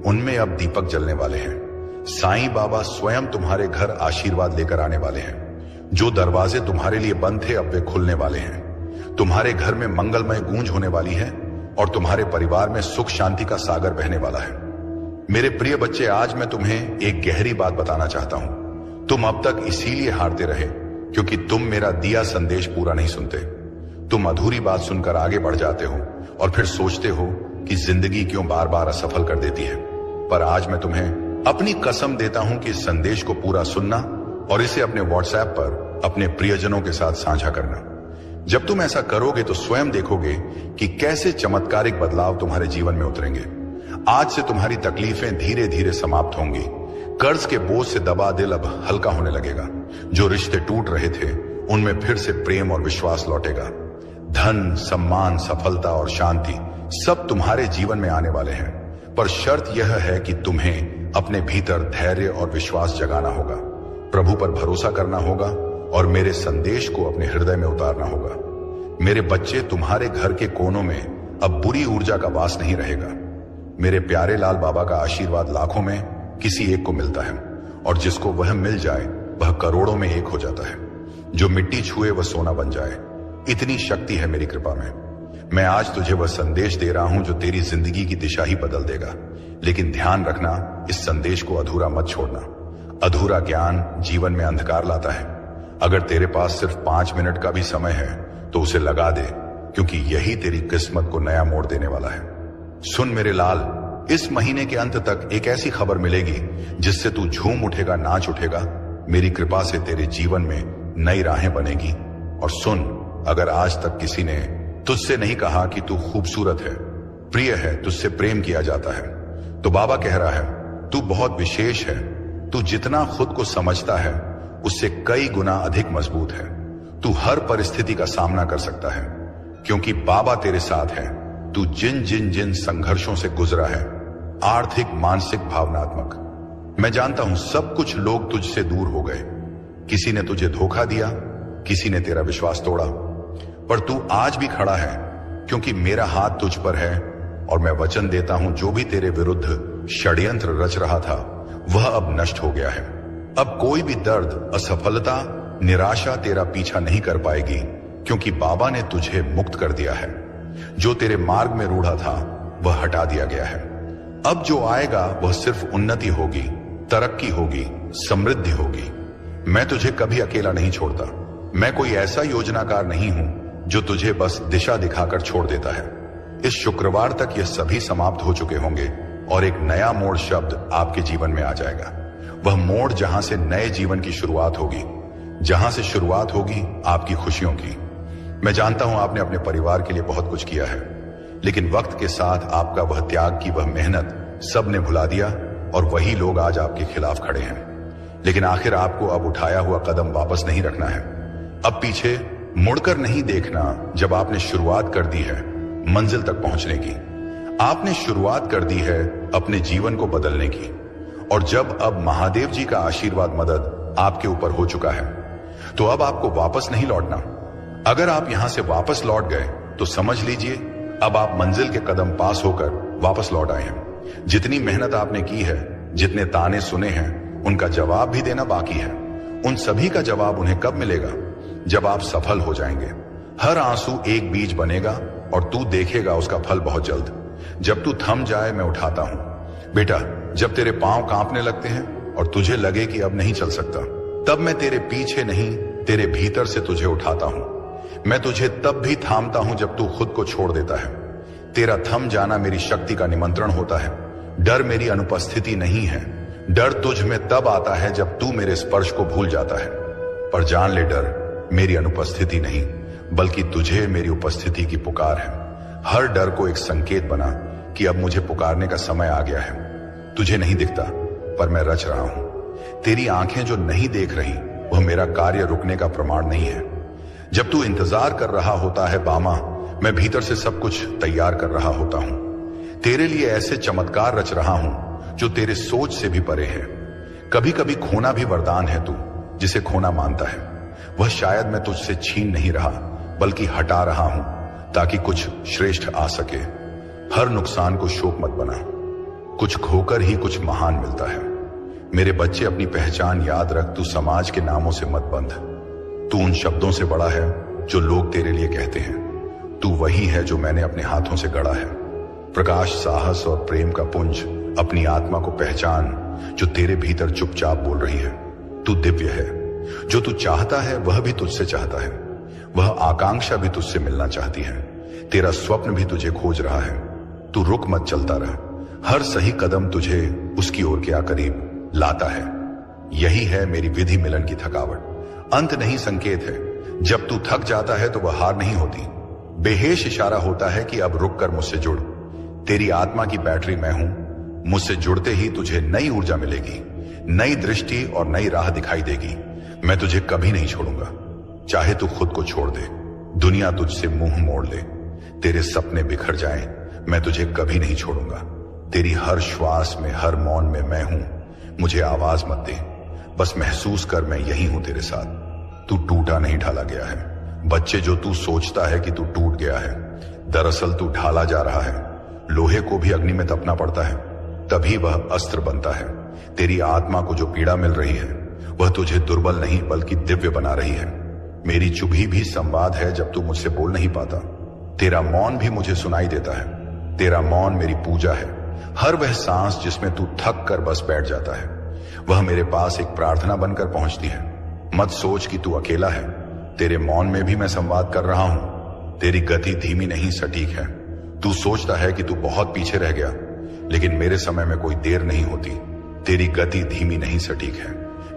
उनमें अब दीपक जलने वाले हैं। साईं बाबा स्वयं तुम्हारे घर आशीर्वाद लेकर आने वाले हैं। जो दरवाजे तुम्हारे लिए बंद थे अब वे खुलने वाले हैं। तुम्हारे घर में मंगलमय गूंज होने वाली है और तुम्हारे परिवार में सुख शांति का सागर बहने वाला है। मेरे प्रिय बच्चे, आज मैं तुम्हें एक गहरी बात बताना चाहता हूं। तुम अब तक इसीलिए हारते रहे क्योंकि तुम मेरा दिया संदेश पूरा नहीं सुनते। तुम अधूरी बात सुनकर आगे बढ़ जाते हो और फिर सोचते हो कि जिंदगी क्यों बार बार असफल कर देती है। पर आज मैं तुम्हें अपनी कसम देता हूं कि इस संदेश को पूरा सुनना और इसे अपने व्हाट्सएप पर अपने प्रियजनों के साथ साझा करना। जब तुम ऐसा करोगे तो स्वयं देखोगे कि कैसे चमत्कारिक बदलाव तुम्हारे जीवन में उतरेंगे। आज से तुम्हारी तकलीफें धीरे धीरे समाप्त होंगी। कर्ज के बोझ से दबा दिल अब हल्का होने लगेगा। जो रिश्ते टूट रहे थे उनमें फिर से प्रेम और विश्वास लौटेगा। धन, सम्मान, सफलता और शांति सब तुम्हारे जीवन में आने वाले हैं। पर शर्त यह है कि तुम्हें अपने भीतर धैर्य और विश्वास जगाना होगा, प्रभु पर भरोसा करना होगा और मेरे संदेश को अपने हृदय में उतारना होगा। मेरे बच्चे, तुम्हारे घर के कोनों में अब बुरी ऊर्जा का वास नहीं रहेगा। मेरे प्यारे लाल बाबा का आशीर्वाद लाखों में किसी एक को मिलता है और जिसको वह मिल जाए वह करोड़ों में एक हो जाता है। जो मिट्टी छुए वह सोना बन जाए, इतनी शक्ति है मेरी कृपा में। मैं आज तुझे वह संदेश दे रहा हूं जो तेरी जिंदगी की दिशा ही बदल देगा। लेकिन ध्यान रखना, इस संदेश को अधूरा मत छोड़ना। अधूरा ज्ञान जीवन में अंधकार लाता है। अगर तेरे पास सिर्फ 5 मिनट का भी समय है तो उसे लगा दे, क्योंकि यही तेरी किस्मत को नया मोड़ देने वाला है। सुन मेरे लाल, इस महीने के अंत तक एक ऐसी खबर मिलेगी जिससे तू झूम उठेगा, नाच उठेगा। मेरी कृपा से तेरे जीवन में नई राहें बनेगी। और सुन, अगर आज तक किसी ने तुझसे नहीं कहा कि तू खूबसूरत है, प्रिय है, तुझसे प्रेम किया जाता है, तो बाबा कह रहा है तू बहुत विशेष है। तू जितना खुद को समझता है उससे कई गुना अधिक मजबूत है। तू हर परिस्थिति का सामना कर सकता है क्योंकि बाबा तेरे साथ है। तू जिन संघर्षों से गुजरा है, आर्थिक, मानसिक, भावनात्मक, मैं जानता हूं सब कुछ लोग तुझसे दूर हो गए। किसी ने तुझे धोखा दिया, किसी ने तेरा विश्वास तोड़ा, पर तू आज भी खड़ा है क्योंकि मेरा हाथ तुझ पर है और मैं वचन देता हूं जो भी तेरे विरुद्ध षड्यंत्र रच रहा था वह अब नष्ट हो गया है। अब कोई भी दर्द, असफलता, निराशा तेरा पीछा नहीं कर पाएगी क्योंकि बाबा ने तुझे मुक्त कर दिया है। जो तेरे मार्ग में रूढ़ा था वह हटा दिया गया है। अब जो आएगा वह सिर्फ उन्नति होगी, तरक्की होगी, समृद्धि होगी। मैं तुझे कभी अकेला नहीं छोड़ता। मैं कोई ऐसा योजनाकार नहीं हूं जो तुझे बस दिशा दिखाकर छोड़ देता है। इस शुक्रवार तक यह सभी समाप्त हो चुके होंगे और एक नया मोड़ शब्द आपके जीवन में आ जाएगा। वह मोड़ जहां से नए जीवन की शुरुआत होगी, जहां से शुरुआत होगी आपकी खुशियों की। मैं जानता हूं आपने अपने परिवार के लिए बहुत कुछ किया है, लेकिन वक्त के साथ आपका वह त्याग की वह मेहनत सब ने भुला दिया और वही लोग आज आपके खिलाफ खड़े हैं। लेकिन आखिर आपको अब उठाया हुआ कदम वापस नहीं रखना है। अब पीछे मुड़कर नहीं देखना। जब आपने शुरुआत कर दी है मंजिल तक पहुंचने की, आपने शुरुआत कर दी है अपने जीवन को बदलने की, और जब अब महादेव जी का आशीर्वाद, मदद आपके ऊपर हो चुका है, तो अब आपको वापस नहीं लौटना। अगर आप यहां से वापस लौट गए तो समझ लीजिए अब आप मंजिल के कदम पास होकर वापस लौट आए हैं। जितनी मेहनत आपने की है, जितने ताने सुने हैं, उनका जवाब भी देना बाकी है। उन सभी का जवाब उन्हें कब मिलेगा? जब आप सफल हो जाएंगे। हर आंसू एक बीज बनेगा और तू देखेगा उसका फल बहुत जल्द। जब तू थम जाए मैं उठाता हूं। बेटा, जब तेरे पांव कांपने लगते हैं और तुझे लगे कि अब नहीं चल सकता, तब मैं तेरे पीछे नहीं, तेरे भीतर से तुझे उठाता हूं। मैं तुझे तब भी थामता हूं जब तू खुद को छोड़ देता है। तेरा थम जाना मेरी शक्ति का निमंत्रण होता है। डर मेरी अनुपस्थिति नहीं है। डर तुझ में तब आता है जब तू मेरे स्पर्श को भूल जाता है। पर जान ले, डर मेरी अनुपस्थिति नहीं बल्कि तुझे मेरी उपस्थिति की पुकार है। हर डर को एक संकेत बना कि अब मुझे पुकारने का समय आ गया है। तुझे नहीं दिखता, पर मैं रच रहा हूं। तेरी आंखें जो नहीं देख रही, वह मेरा कार्य रुकने का प्रमाण नहीं है। जब तू इंतजार कर रहा होता है बामा, मैं भीतर से सब कुछ तैयार कर रहा होता हूं। तेरे लिए ऐसे चमत्कार रच रहा हूं जो तेरे सोच से भी परे है। कभी कभी खोना भी वरदान है। तू जिसे खोना मानता है, वह शायद मैं तुझसे छीन नहीं रहा, बल्कि हटा रहा हूं, ताकि कुछ श्रेष्ठ आ सके। हर नुकसान को शोक मत बना, कुछ खोकर ही कुछ महान मिलता है। मेरे बच्चे, अपनी पहचान याद रख। तू समाज के नामों से मत बंध। तू उन शब्दों से बड़ा है जो लोग तेरे लिए कहते हैं। तू वही है जो मैंने अपने हाथों से गढ़ा है। प्रकाश, साहस और प्रेम का पुंज, अपनी आत्मा को पहचान जो तेरे भीतर चुपचाप बोल रही है। तू दिव्य है। जो तू चाहता है वह भी तुझसे चाहता है। वह आकांक्षा भी तुझसे मिलना चाहती है। तेरा स्वप्न भी तुझे खोज रहा है। तू रुक मत, चलता रह। हर सही कदम तुझे उसकी ओर के करीब लाता है। यही है मेरी विधि मिलन की थकावट। अंत नहीं, संकेत है। जब तू थक जाता है तो वह हार नहीं होती, बेहेश इशारा होता है कि अब रुक कर मुझसे जुड़। तेरी आत्मा की बैटरी मैं हूं। मुझसे जुड़ते ही तुझे नई ऊर्जा मिलेगी, नई दृष्टि और नई राह दिखाई देगी। मैं तुझे कभी नहीं छोड़ूंगा, चाहे तू खुद को छोड़ दे, दुनिया तुझसे मुंह मोड़ ले, तेरे सपने बिखर जाएं, मैं तुझे कभी नहीं छोड़ूंगा। तेरी हर श्वास में, हर मौन में मैं हूं। मुझे आवाज मत दे, बस महसूस कर मैं यही हूं तेरे साथ। तू टूटा नहीं, ढाला गया है। बच्चे, जो तू सोचता है कि तू टूट गया है, दरअसल तू ढाला जा रहा है। लोहे को भी अग्नि में तपना पड़ता है, तभी वह अस्त्र बनता है। तेरी आत्मा को जो पीड़ा मिल रही है, वह तुझे दुर्बल नहीं बल्कि दिव्य बना रही है। मेरी चुभी भी संवाद है जब तू मुझसे बोल नहीं पाता। तेरा मौन भी मुझे सुनाई देता है। तेरा मौन मेरी पूजा है। हर वह सांस जिसमें तू थक कर बस बैठ जाता है, वह मेरे पास एक प्रार्थना बनकर पहुंचती है। मत सोच कि तू अकेला है। तेरे मौन में भी मैं संवाद कर रहा हूं। तेरी गति धीमी नहीं, सटीक है। तू सोचता है कि तू बहुत पीछे रह गया, लेकिन मेरे समय में कोई देर नहीं होती। तेरी गति धीमी नहीं, सटीक है।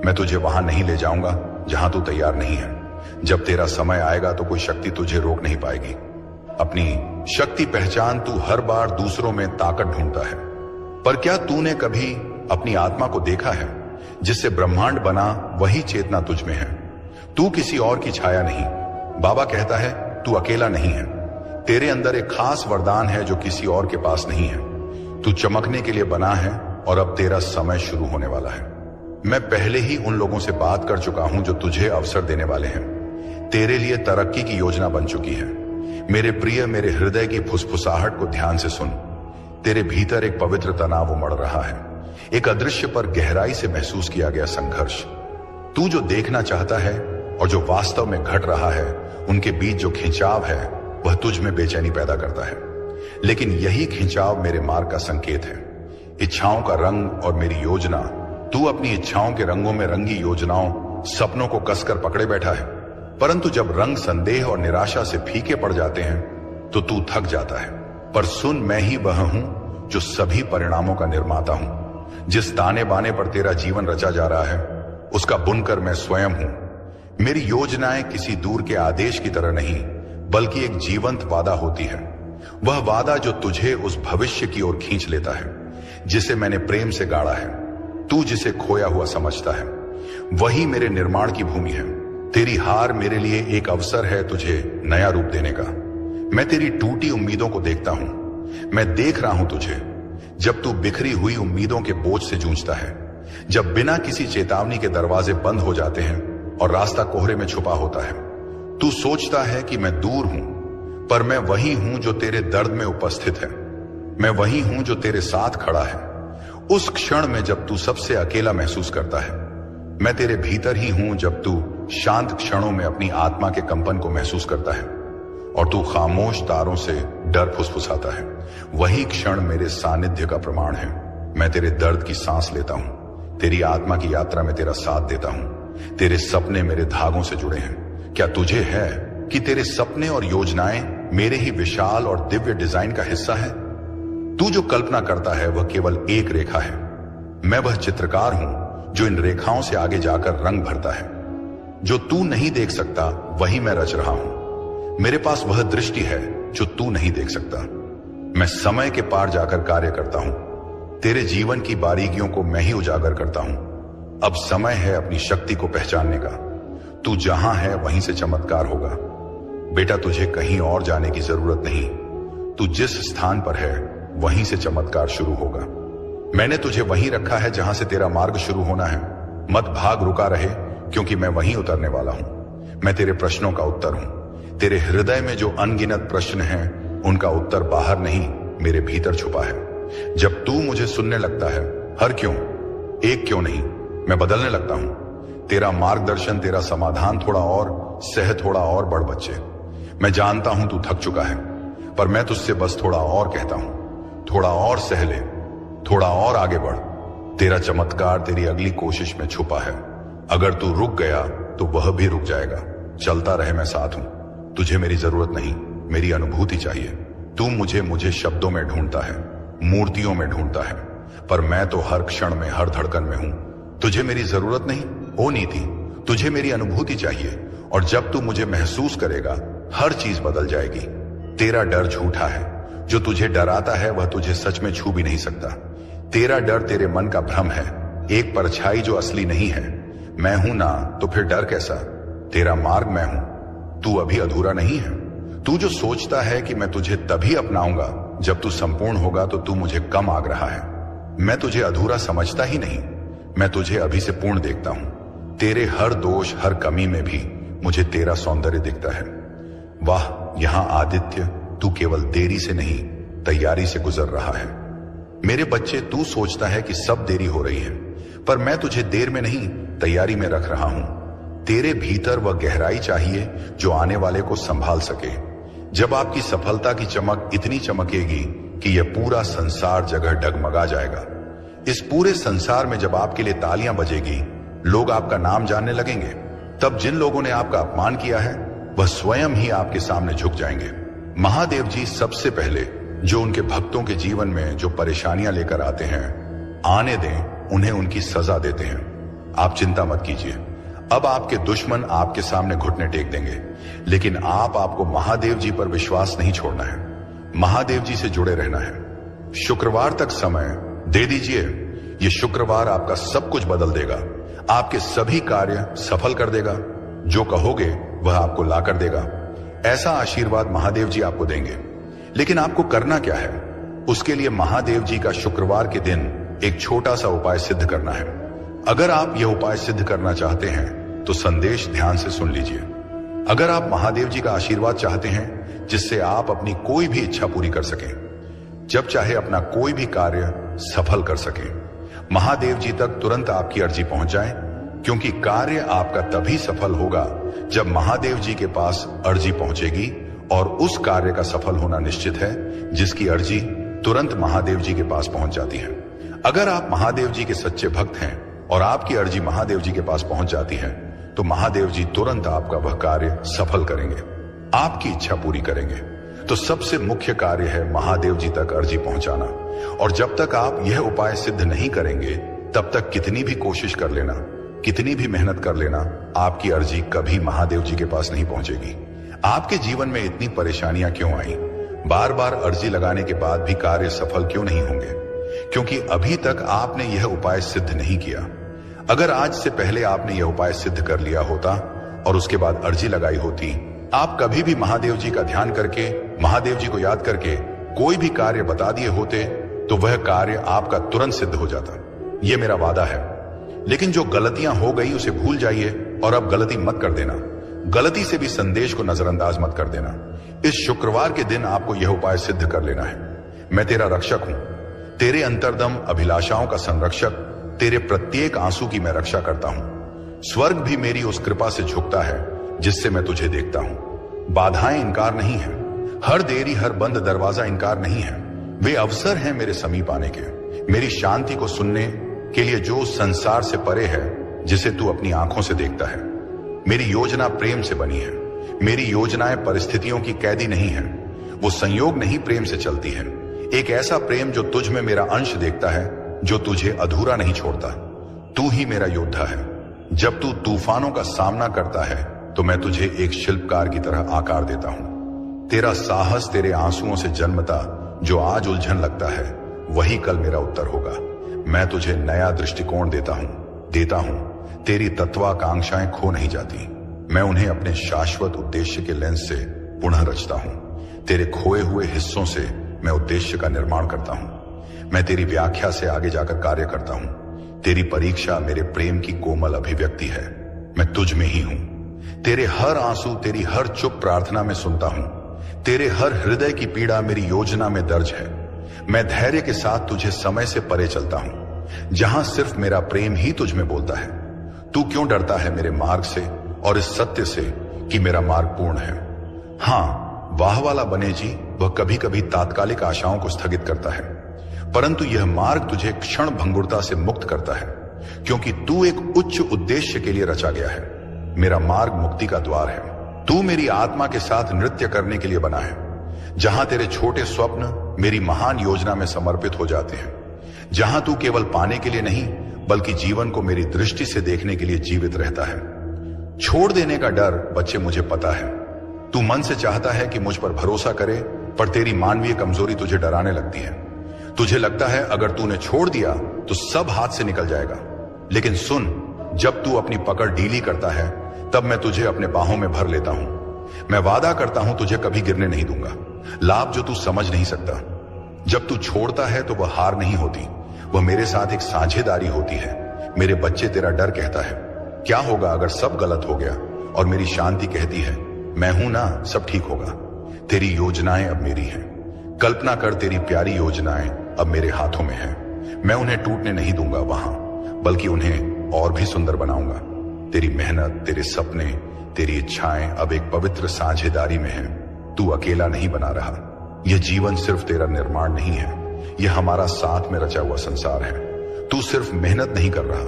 मैं तुझे वहां नहीं ले जाऊंगा जहां तू तैयार नहीं है। जब तेरा समय आएगा तो कोई शक्ति तुझे रोक नहीं पाएगी। अपनी शक्ति पहचान। तू हर बार दूसरों में ताकत ढूंढता है, पर क्या तूने कभी अपनी आत्मा को देखा है? जिससे ब्रह्मांड बना वही चेतना तुझ में है। तू किसी और की छाया नहीं। बाबा कहता है तू अकेला नहीं है। तेरे अंदर एक खास वरदान है जो किसी और के पास नहीं है। तू चमकने के लिए बना है और अब तेरा समय शुरू होने वाला है। मैं पहले ही उन लोगों से बात कर चुका हूं जो तुझे अवसर देने वाले हैं। तेरे लिए तरक्की की योजना बन चुकी है। मेरे प्रिय, मेरे हृदय की फुसफुसाहट को ध्यान से सुन। तेरे भीतर एक पवित्र तनाव उमड़ रहा है, एक अदृश्य पर गहराई से महसूस किया गया संघर्ष। तू जो देखना चाहता है और जो वास्तव में घट रहा है, उनके बीच जो खिंचाव है, वह तुझ में बेचैनी पैदा करता है। लेकिन यही खिंचाव मेरे मार्ग का संकेत है। इच्छाओं का रंग और मेरी योजना। तू अपनी इच्छाओं के रंगों में रंगी योजनाओं, सपनों को कसकर पकड़े बैठा है, परंतु जब रंग संदेह और निराशा से फीके पड़ जाते हैं तो तू थक जाता है। पर सुन, मैं ही वह हूं जो सभी परिणामों का निर्माता हूं। जिस ताने बाने पर तेरा जीवन रचा जा रहा है, उसका बुनकर मैं स्वयं हूं। मेरी योजनाएं किसी दूर के आदेश की तरह नहीं, बल्कि एक जीवंत वादा होती है। वह वादा जो तुझे उस भविष्य की ओर खींच लेता है जिसे मैंने प्रेम से गाड़ा है। तू जिसे खोया हुआ समझता है, वही मेरे निर्माण की भूमि है। तेरी हार मेरे लिए एक अवसर है तुझे नया रूप देने का। मैं तेरी टूटी उम्मीदों को देखता हूं। मैं देख रहा हूं तुझे जब तू बिखरी हुई उम्मीदों के बोझ से जूझता है, जब बिना किसी चेतावनी के दरवाजे बंद हो जाते हैं और रास्ता कोहरे में छुपा होता है। तू सोचता है कि मैं दूर हूं, पर मैं वही हूं जो तेरे दर्द में उपस्थित है। मैं वही हूं जो तेरे साथ खड़ा है उस क्षण में जब तू सबसे अकेला महसूस करता है। मैं तेरे भीतर ही हूं जब तू शांत क्षणों में अपनी आत्मा के कंपन को महसूस करता है और तू खामोश तारों से डर फुसफुसाता है। वही क्षण मेरे सानिध्य का प्रमाण है। मैं तेरे दर्द की सांस लेता हूं, तेरी आत्मा की यात्रा में तेरा साथ देता हूं। तेरे सपने मेरे धागों से जुड़े हैं। क्या तुझे है कि तेरे सपने और योजनाएं मेरे ही विशाल और दिव्य डिजाइन का हिस्सा है? तू जो कल्पना करता है वह केवल एक रेखा है। मैं वह चित्रकार हूं जो इन रेखाओं से आगे जाकर रंग भरता है। जो तू नहीं देख सकता वही मैं रच रहा हूं। मेरे पास वह दृष्टि है जो तू नहीं देख सकता। मैं समय के पार जाकर कार्य करता हूं। तेरे जीवन की बारीकियों को मैं ही उजागर करता हूं। अब समय है अपनी शक्ति को पहचानने का। तू जहां है वहीं से चमत्कार होगा। बेटा, तुझे कहीं और जाने की जरूरत नहीं। तू जिस स्थान पर है वहीं से चमत्कार शुरू होगा। मैंने तुझे वहीं रखा है जहां से तेरा मार्ग शुरू होना है। मत भाग, रुका रहे, क्योंकि मैं वहीं उतरने वाला हूं। मैं तेरे प्रश्नों का उत्तर हूं। तेरे हृदय में जो अनगिनत प्रश्न हैं, उनका उत्तर बाहर नहीं, मेरे भीतर छुपा है। जब तू मुझे सुनने लगता है, हर क्यों, एक क्यों नहीं, मैं बदलने लगता हूं। तेरा मार्गदर्शन, तेरा समाधान थोड़ा और सह, थोड़ा और बढ़ बच्चे। मैं जानता हूं तू थक चुका है, पर मैं तुझसे बस थोड़ा और कहता हूं। थोड़ा और सह ले, थोड़ा और आगे बढ़। तेरा चमत्कार तेरी अगली कोशिश में छुपा है। अगर तू रुक गया तो वह भी रुक जाएगा। चलता रहे, मैं साथ हूं। तुझे मेरी जरूरत नहीं, मेरी अनुभूति चाहिए। तू मुझे शब्दों में ढूंढता है, मूर्तियों में ढूंढता है, पर मैं तो हर क्षण में, हर धड़कन में हूं। तुझे मेरी जरूरत नहीं, ओ नीति, तुझे मेरी अनुभूति चाहिए। और जब तू मुझे महसूस करेगा, हर चीज बदल जाएगी। तेरा डर झूठा है। जो तुझे डराता है वह तुझे सच में छू भी नहीं सकता। तेरा डर तेरे मन का भ्रम है, एक परछाई जो असली नहीं है। मैं हूं ना, तो फिर डर कैसा? तेरा मार्ग मैं हूं। तू अभी अधूरा नहीं है। तू जो सोचता है कि मैं तुझे तभी अपनाऊंगा जब तू संपूर्ण होगा, तो तू मुझे कम आग रहा है। मैं तुझे अधूरा समझता ही नहीं, मैं तुझे अभी से पूर्ण देखता हूं। तेरे हर दोष, हर कमी में भी मुझे तेरा सौंदर्य दिखता है। वाह, यहां आदित्य, तू केवल देरी से नहीं, तैयारी से गुजर रहा है। मेरे बच्चे, तू सोचता है कि सब देरी हो रही है, पर मैं तुझे देर में नहीं, तैयारी में रख रहा हूं। तेरे भीतर वह गहराई चाहिए जो आने वाले को संभाल सके। जब आपकी सफलता की चमक इतनी चमकेगी कि यह पूरा संसार जगह डगमगा जाएगा। इस पूरे संसार में जब आपके लिए तालियां बजेगी, लोग आपका नाम जानने लगेंगे, तब जिन लोगों ने आपका अपमान किया है वह स्वयं ही आपके सामने झुक जाएंगे। महादेव जी सबसे पहले जो उनके भक्तों के जीवन में जो परेशानियां लेकर आते हैं, आने दें, उन्हें उनकी सजा देते हैं। आप चिंता मत कीजिए। अब आपके दुश्मन आपके सामने घुटने टेक देंगे, लेकिन आपको महादेव जी पर विश्वास नहीं छोड़ना है। महादेव जी से जुड़े रहना है। शुक्रवार तक समय दे दीजिए। ये शुक्रवार आपका सब कुछ बदल देगा, आपके सभी कार्य सफल कर देगा। जो कहोगे वह आपको ला कर देगा। ऐसा आशीर्वाद महादेव जी आपको देंगे। लेकिन आपको करना क्या है? उसके लिए महादेव जी का शुक्रवार के दिन एक छोटा सा उपाय सिद्ध करना है। अगर आप यह उपाय सिद्ध करना चाहते हैं तो संदेश ध्यान से सुन लीजिए। अगर आप महादेव जी का आशीर्वाद चाहते हैं जिससे आप अपनी कोई भी इच्छा पूरी कर सकें, जब चाहे अपना कोई भी कार्य सफल कर सकें, महादेव जी तक तुरंत आपकी अर्जी पहुंच जाए, क्योंकि कार्य आपका तभी सफल होगा जब महादेव जी के पास अर्जी पहुंचेगी। और उस कार्य का सफल होना निश्चित है जिसकी अर्जी तुरंत महादेव जी के पास पहुंच जाती है। अगर आप महादेव जी के सच्चे भक्त हैं और आपकी अर्जी महादेव जी के पास पहुंच जाती है, तो महादेव जी तुरंत आपका वह कार्य सफल करेंगे, आपकी इच्छा पूरी करेंगे। तो सबसे मुख्य कार्य है महादेव जी तक अर्जी पहुंचाना। और जब तक आप यह उपाय सिद्ध नहीं करेंगे, तब तक कितनी भी कोशिश कर लेना, कितनी भी मेहनत कर लेना, आपकी अर्जी कभी महादेव जी के पास नहीं पहुंचेगी। आपके जीवन में इतनी परेशानियां क्यों आई? बार बार अर्जी लगाने के बाद भी कार्य सफल क्यों नहीं होंगे? क्योंकि अभी तक आपने यह उपाय सिद्ध नहीं किया। अगर आज से पहले आपने यह उपाय सिद्ध कर लिया होता और उसके बाद अर्जी लगाई होती, आप कभी भी महादेव जी का ध्यान करके, महादेव जी को याद करके कोई भी कार्य बता दिए होते, तो वह कार्य आपका तुरंत सिद्ध हो जाता। यह मेरा वादा है। लेकिन जो गलतियां हो गई उसे भूल जाइए और अब गलती मत कर देना। गलती से भी संदेश को नजरअंदाज मत कर देना। इस शुक्रवार के दिन आपको यह उपाय सिद्ध कर लेना है। मैं तेरा रक्षक हूं, तेरे अंतर्दम अभिलाषाओं का संरक्षक, तेरे प्रत्येक आंसू की मैं रक्षा करता हूं। स्वर्ग भी मेरी उस कृपा से झुकता है जिससे मैं तुझे देखता हूं। बाधाएं इनकार नहीं है, हर देरी, हर बंद दरवाजा इनकार नहीं है। वे अवसर हैं मेरे समीप आने के, मेरी शांति को सुनने के लिए जो संसार से परे है, जिसे तू अपनी आंखों से देखता है। मेरी योजना प्रेम से बनी है। मेरी योजनाएं परिस्थितियों की कैदी नहीं है, वो संयोग नहीं, प्रेम से चलती है। एक ऐसा प्रेम जो तुझ में मेरा अंश देखता है, जो तुझे अधूरा नहीं छोड़ता। तू ही मेरा योद्धा है। जब तू तूफानों का सामना करता है तो मैं तुझे एक शिल्पकार की तरह आकार देता हूं। तेरा साहस तेरे आंसुओं से जन्मता, जो आज उलझन लगता है वही कल मेरा उत्तर होगा। मैं तुझे नया दृष्टिकोण देता हूं। तेरी तत्वाकांक्षाएं खो नहीं जाती। मैं उन्हें अपने शाश्वत उद्देश्य के लेंस से पुनः रचता हूं। तेरे खोए हुए हिस्सों से मैं उद्देश्य का निर्माण करता हूं। मैं तेरी व्याख्या से आगे जाकर कार्य करता हूं। तेरी परीक्षा मेरे प्रेम की कोमल अभिव्यक्ति है। मैं तुझ में ही हूं। तेरे हर आंसू, तेरी हर चुप प्रार्थना में सुनता हूं। तेरे हर हृदय की पीड़ा मेरी योजना में दर्ज है। मैं धैर्य के साथ तुझे समय से परे चलता हूं, जहां सिर्फ मेरा प्रेम ही तुझ में बोलता है। तू क्यों डरता है मेरे मार्ग से और इस सत्य से कि मेरा मार्ग पूर्ण है? हां, वाह वाला बने जी, वह कभी कभी तात्कालिक आशाओं को स्थगित करता है, परंतु यह मार्ग तुझे क्षण भंगुरता से मुक्त करता है, क्योंकि तू एक उच्च उद्देश्य के लिए रचा गया है। मेरा मार्ग मुक्ति का द्वार है। तू मेरी आत्मा के साथ नृत्य करने के लिए बना है, जहां तेरे छोटे स्वप्न मेरी महान योजना में समर्पित हो जाते हैं, जहां तू केवल पाने के लिए नहीं बल्कि जीवन को मेरी दृष्टि से देखने के लिए जीवित रहता है। छोड़ देने का डर, बच्चे, मुझे पता है। तू मन से चाहता है कि मुझ पर भरोसा करे, पर तेरी मानवीय कमजोरी तुझे डराने लगती है। तुझे लगता है अगर तूने छोड़ दिया तो सब हाथ से निकल जाएगा। लेकिन सुन, जब तू अपनी पकड़ ढीली करता है तब मैं तुझे अपने बाहों में भर लेता हूं। मैं वादा करता हूं तुझे कभी गिरने नहीं दूंगा। लाभ जो तू समझ नहीं सकता। जब तू छोड़ता है तो वह हार नहीं होती, वह मेरे साथ एक साझेदारी होती है। मेरे बच्चे, तेरा डर कहता है क्या होगा अगर सब गलत हो गया, और मेरी शांति कहती है मैं हूं ना, सब ठीक होगा। तेरी योजनाएं अब मेरी हैं। कल्पना कर, तेरी प्यारी योजनाएं अब मेरे हाथों में हैं। मैं उन्हें टूटने नहीं दूंगा वहां, बल्कि उन्हें और भी सुंदर बनाऊंगा। तेरी मेहनत, तेरे सपने, तेरी इच्छाएं अब एक पवित्र साझेदारी में हैं। तू अकेला नहीं बना रहा। यह जीवन सिर्फ तेरा निर्माण नहीं है, यह हमारा साथ में रचा हुआ संसार है। तू सिर्फ मेहनत नहीं कर रहा,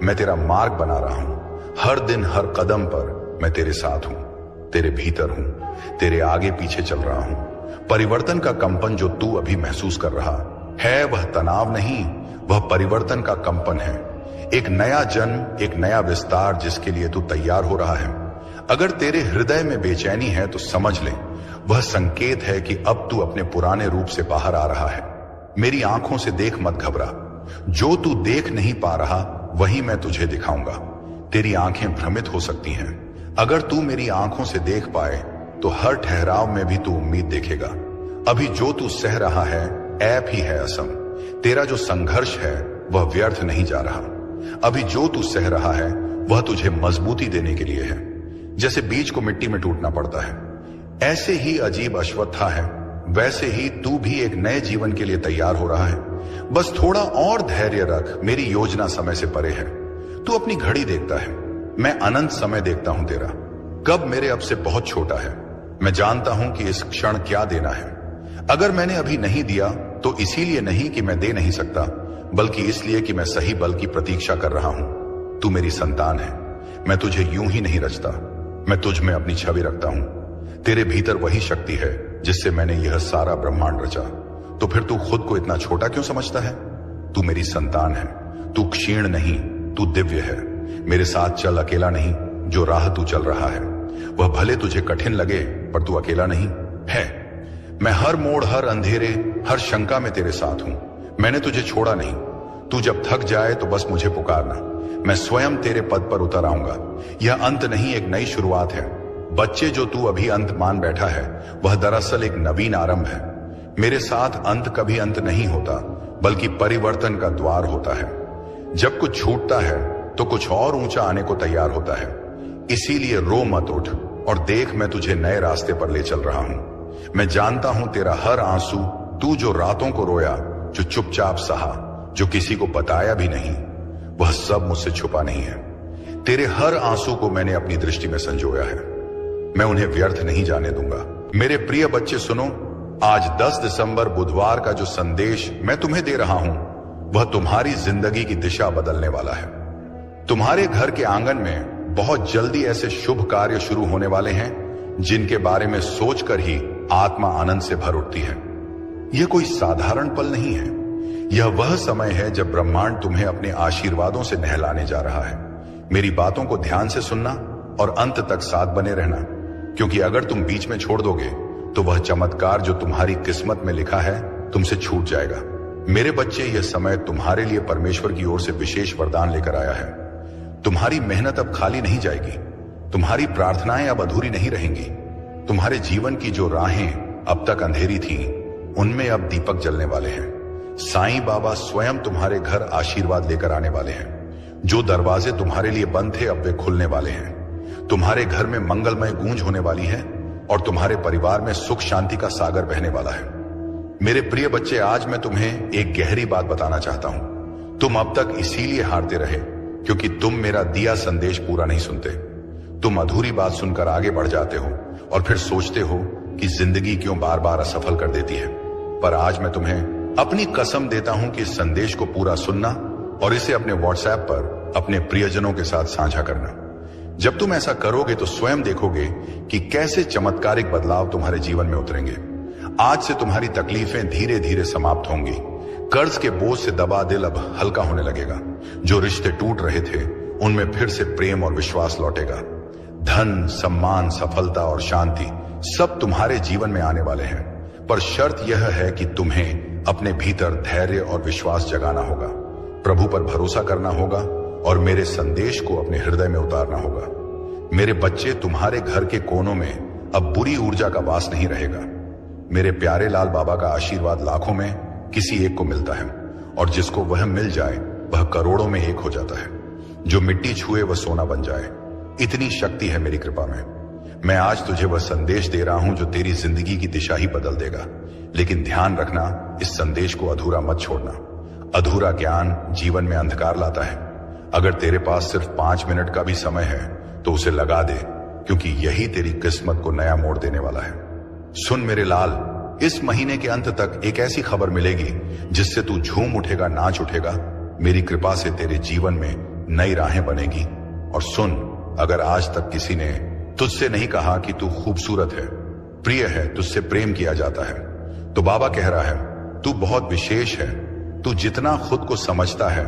मैं तेरा मार्ग बना रहा हूं। हर दिन, हर कदम पर मैं तेरे साथ हूं, तेरे भीतर हूं, तेरे आगे पीछे चल रहा हूं। परिवर्तन का कंपन जो तू अभी महसूस कर रहा है वह तनाव नहीं, वह परिवर्तन का कंपन है। एक नया जन्म, एक नया विस्तार जिसके लिए तू तैयार हो रहा है। अगर तेरे हृदय में बेचैनी है तो समझ ले, वह संकेत है कि अब तू अपने पुराने रूप से बाहर आ रहा है। मेरी आंखों से देख, मत घबरा। जो तू देख नहीं पा रहा वही मैं तुझे दिखाऊंगा। तेरी आंखें भ्रमित हो सकती हैं। अगर तू मेरी आंखों से देख पाए तो हर ठहराव में भी तू उम्मीद देखेगा। अभी जो तू सह रहा है ऐप ही है असम। तेरा जो संघर्ष है वह व्यर्थ नहीं जा रहा। अभी जो तू सह रहा है वह तुझे मजबूती देने के लिए है। जैसे बीज को मिट्टी में टूटना पड़ता है, ऐसे ही अजीब अश्वत्था है, वैसे ही तू भी एक नए जीवन के लिए तैयार हो रहा है। बस थोड़ा और धैर्य रख, मेरी योजना समय से परे है। तू अपनी घड़ी देखता है, मैं अनंत समय देखता हूं तेरा। कब मेरे अब से बहुत छोटा है। मैं जानता हूं कि इस क्षण क्या देना है। अगर मैंने अभी नहीं दिया तो इसीलिए नहीं कि मैं दे नहीं सकता, बल्कि इसलिए कि मैं सही बल की प्रतीक्षा कर रहा हूं। तू मेरी संतान है। मैं तुझे यूं ही नहीं रचता, मैं तुझ में अपनी छवि रखता हूं। तेरे भीतर वही शक्ति है जिससे मैंने यह सारा ब्रह्मांड रचा। तो फिर तू खुद को इतना छोटा क्यों समझता है? तू मेरी संतान है। तू क्षीण नहीं, तू दिव्य है। मेरे साथ चल, अकेला नहीं। जो राह तू चल रहा है वह भले तुझे कठिन लगे, पर तू अकेला नहीं है। मैं हर मोड़, हर अंधेरे, हर शंका में तेरे साथ हूं। मैंने तुझे छोड़ा नहीं। तू जब थक जाए तो बस मुझे पुकारना, मैं स्वयं तेरे पद पर उतर आऊंगा। यह अंत नहीं, एक नई शुरुआत है। बच्चे, जो तू अभी अंत मान बैठा है वह दरअसल एक नवीन आरंभ है। मेरे साथ अंत कभी अंत नहीं होता, बल्कि परिवर्तन का द्वार होता है। जब कुछ छूटता है तो कुछ और ऊंचा आने को तैयार होता है। इसीलिए रो मत, उठ और देख, मैं तुझे नए रास्ते पर ले चल रहा हूं। मैं जानता हूं तेरा हर आंसू, तू जो रातों को रोया, जो चुपचाप सहा, जो किसी को बताया भी नहीं, वह सब मुझसे छुपा नहीं है। तेरे हर आंसू को मैंने अपनी दृष्टि में संजोया है। मैं उन्हें व्यर्थ नहीं जाने दूंगा। मेरे प्रिय बच्चे, सुनो, आज 10 दिसंबर बुधवार का जो संदेश मैं तुम्हें दे रहा हूं वह तुम्हारी जिंदगी की दिशा बदलने वाला है। तुम्हारे घर के आंगन में बहुत जल्दी ऐसे शुभ कार्य शुरू होने वाले हैं जिनके बारे में सोचकर ही आत्मा आनंद से भर उठती है। यह कोई साधारण पल नहीं है। यह वह समय है जब ब्रह्मांड तुम्हें अपने आशीर्वादों से नहलाने जा रहा है। मेरी बातों को ध्यान से सुनना और अंत तक साथ बने रहना, क्योंकि अगर तुम बीच में छोड़ दोगे तो वह चमत्कार जो तुम्हारी किस्मत में लिखा है तुमसे छूट जाएगा। मेरे बच्चे, यह समय तुम्हारे लिए परमेश्वर की ओर से विशेष वरदान लेकर आया है। तुम्हारी मेहनत अब खाली नहीं जाएगी। तुम्हारी प्रार्थनाएं अब अधूरी नहीं रहेंगी। तुम्हारे जीवन की जो राहें अब तक अंधेरी थीं, उनमें अब दीपक जलने वाले हैं। साईं बाबा स्वयं तुम्हारे घर आशीर्वाद लेकर आने वाले हैं। जो दरवाजे तुम्हारे लिए बंद थे, अब वे खुलने वाले हैं। तुम्हारे घर में मंगलमय गूंज होने वाली है और तुम्हारे परिवार में सुख शांति का सागर बहने वाला है। मेरे प्रिय बच्चे, आज मैं तुम्हें एक गहरी बात बताना चाहता हूं। तुम अब तक इसीलिए हारते रहे क्योंकि तुम मेरा दिया संदेश पूरा नहीं सुनते। तुम अधूरी बात सुनकर आगे बढ़ जाते हो और फिर सोचते हो कि जिंदगी क्यों बार बार असफल कर देती है। पर आज मैं तुम्हें अपनी कसम देता हूं कि इस संदेश को पूरा सुनना और इसे अपने व्हाट्सएप पर अपने प्रियजनों के साथ साझा करना। जब तुम ऐसा करोगे तो स्वयं देखोगे कि कैसे चमत्कारिक बदलाव तुम्हारे जीवन में उतरेंगे। आज से तुम्हारी तकलीफें धीरे धीरे समाप्त होंगी। कर्ज के बोझ से दबा दिल अब हल्का होने लगेगा। जो रिश्ते टूट रहे थे, उनमें फिर से प्रेम और विश्वास लौटेगा। धन, सम्मान, सफलता और शांति सब तुम्हारे जीवन में आने वाले हैं। पर शर्त यह है कि तुम्हें अपने भीतर धैर्य और विश्वास जगाना होगा, प्रभु पर भरोसा करना होगा और मेरे संदेश को अपने हृदय में उतारना होगा। मेरे बच्चे, तुम्हारे घर के कोनों में अब बुरी ऊर्जा का वास नहीं रहेगा। मेरे प्यारे लाल बाबा का आशीर्वाद लाखों में किसी एक को मिलता है और जिसको वह मिल जाए वह करोड़ों में एक हो जाता है। जो मिट्टी छुए वह सोना बन जाए, इतनी शक्ति है मेरी कृपा में। मैं आज तुझे वह संदेश दे रहा हूं जो तेरी जिंदगी की दिशा ही बदल देगा। लेकिन ध्यान रखना, इस संदेश को अधूरा मत छोड़ना। अधूरा ज्ञान जीवन में अंधकार लाता है। अगर तेरे पास सिर्फ 5 मिनट का भी समय है तो उसे लगा दे, क्योंकि यही तेरी किस्मत को नया मोड़ देने वाला है। सुन मेरे लाल, इस महीने के अंत तक एक ऐसी खबर मिलेगी जिससे तू झूम उठेगा, नाच उठेगा। मेरी कृपा से तेरे जीवन में नई राहें बनेगी। और सुन, अगर आज तक किसी ने तुझसे नहीं कहा कि तू खूबसूरत है, प्रिय है, तुझसे प्रेम किया जाता है, तो बाबा कह रहा है तू बहुत विशेष है। तू जितना खुद को समझता है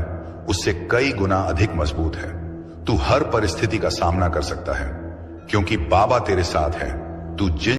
उससे कई गुना अधिक मजबूत है। तू हर परिस्थिति का सामना कर सकता है क्योंकि बाबा तेरे साथ है। तू जिन